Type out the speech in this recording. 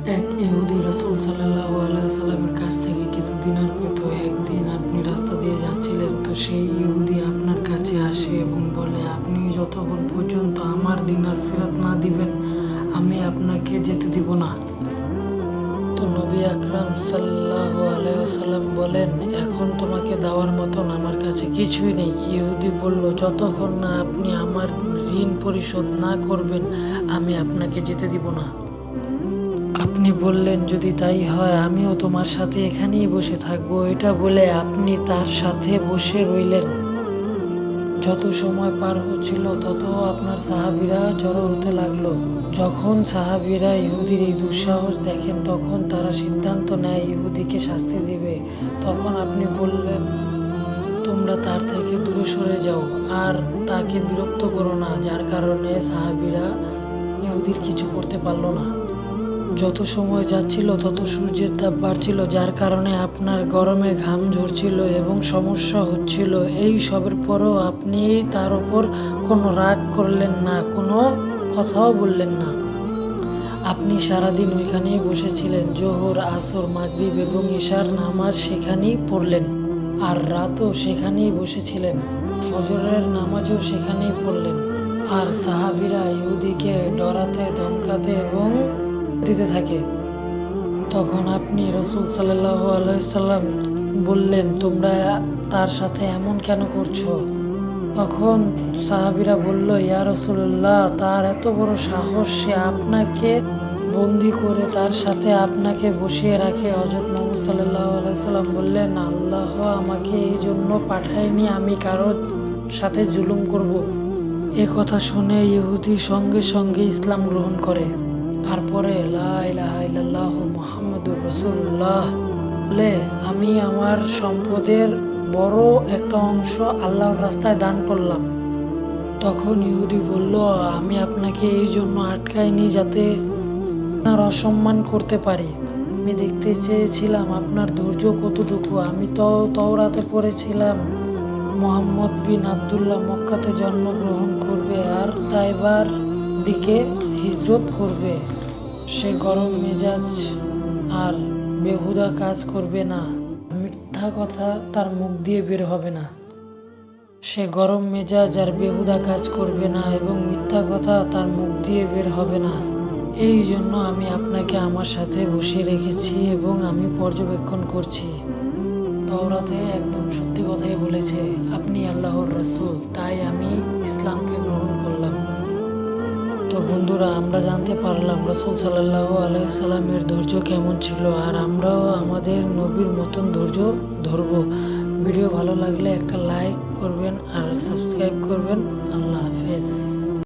এক ইহুদি রাসূল সাল্লাল্লাহু আলাইহি ওয়াসাল্লামের কাছ থেকে কিছু দিনার পেত। একদিন আপনি রাস্তা দিয়ে যাচ্ছিলেন, তো সেই ইহুদি আপনার কাছে আসে এবং বলে, আপনি যতক্ষণ পর্যন্ত আমার দিনার ফেরত না দিবেন আমি আপনাকে যেতে দিব না। তো নবী আকরাম সাল্লাল্লাহু আলাইহি ওয়াসাল্লাম বলেন, এখন তোমাকে দেওয়ার মতন আমার কাছে কিছুই নেই। ইহুদি বলল, যতক্ষণ না আপনি আমার ঋণ পরিশোধ না করবেন আমি আপনাকে যেতে দিব না। আপনি বললেন, যদি তাই হয় আমিও তোমার সাথে এখানেই বসে থাকবো। এটা বলে আপনি তার সাথে বসে রইলেন। যত সময় পার হচ্ছিল তত আপনার সাহাবীরা জড়ো হতে লাগলো। যখন সাহাবীরা ইহুদির এই দুঃসাহস দেখেন তখন তারা সিদ্ধান্ত নেয় ইহুদিকে শাস্তি দিবে। তখন আপনি বললেন, তোমরা তার থেকে দূরে সরে যাও আর তাকে বিরক্ত করো না। যার কারণে সাহাবীরা ইহুদির কিছু করতে পারল না। যত সময় যাচ্ছিল তত সূর্যের তাপ বাড়ছিল, যার কারণে আপনার গরমে ঘাম ঝরছিল এবং সমস্যা হচ্ছিল। এই সবের পরও আপনি তার ওপর কোনো রাগ করলেন না, কোনো কথাও বললেন না। আপনি সারাদিন ওইখানেই বসেছিলেন। জোহর, আসর, মাগরিব এবং ঈশার নামাজ সেখানেই পড়লেন, আর রাতও সেখানেই বসেছিলেন। ফজরের নামাজও সেখানেই পড়লেন। আর সাহাবীরা ইহুদিকে ডরাতে, ধমকাতে এবং দিতে থাকে। তখন আপনি রাসূল সাল্লাল্লাহু আলাইহি সাল্লাম বললেন, তোমরা তার সাথে এমন কেন করছো? তখন সাহাবীরা বলল, ইয়া রাসূলুল্লাহ, তার এত বড় সাহস, সে আপনাকে বন্দি করে তার সাথে আপনাকে বসিয়ে রাখে। হযরত মুহাম্মদ সাল্লাল্লাহু আলাইহি সাল্লাম বললেন, আল্লাহ আমাকে এই জন্য পাঠায়নি আমি কারো সাথে জুলুম করব। এ কথা শুনে ইহুদি সঙ্গে সঙ্গে ইসলাম গ্রহণ করে। তারপরে লা ইলাহা ইল্লাল্লাহু মুহাম্মাদুর রাসূলুল্লাহ বলে, আমি আমার সম্পদের বড় একটা অংশ আল্লাহর রাস্তায় দান করলাম। তখন ইহুদি বলল, আমি আপনাকে এই জন্য আটকাইনি যাতে আপনার অসম্মান করতে পারি। আমি দেখতে চেয়েছিলাম আপনার ধৈর্য কতটুকু। আমি তো তাওরাতে পড়েছিলাম মুহাম্মদ বিন আব্দুল্লাহ মক্কাতে জন্মগ্রহণ করবে আর তাইবার দিকে হিজরত করবে। সে গরম মেজাজ আর বেহুদা কাজ করবে না, মিথ্যা কথা তার মুখ দিয়ে বের হবে না। সে গরম মেজাজ আর বেহুদা কাজ করবে না এবং মিথ্যা কথা তার মুখ দিয়ে বের হবে না। এই জন্য আমি আপনাকে আমার সাথে বসিয়ে রেখেছি এবং আমি পর্যবেক্ষণ করছি। তাওরাতে একদম সত্যি কথাই বলেছে, আপনি আল্লাহর রাসূল, তাই আমি ইসলামকে গ্রহণ করলাম। তো বন্ধুরা, আমরা জানতে পারলাম রাসূল সাল্লাল্লাহু আলাইহি সাল্লামের ধৈর্য কেমন ছিল, আর আমরাও আমাদের নবীর মতন ধৈর্য ধরব। ভিডিও ভালো লাগলে একটা লাইক করবেন আর সাবস্ক্রাইব করবেন। আল্লাহ হাফেজ।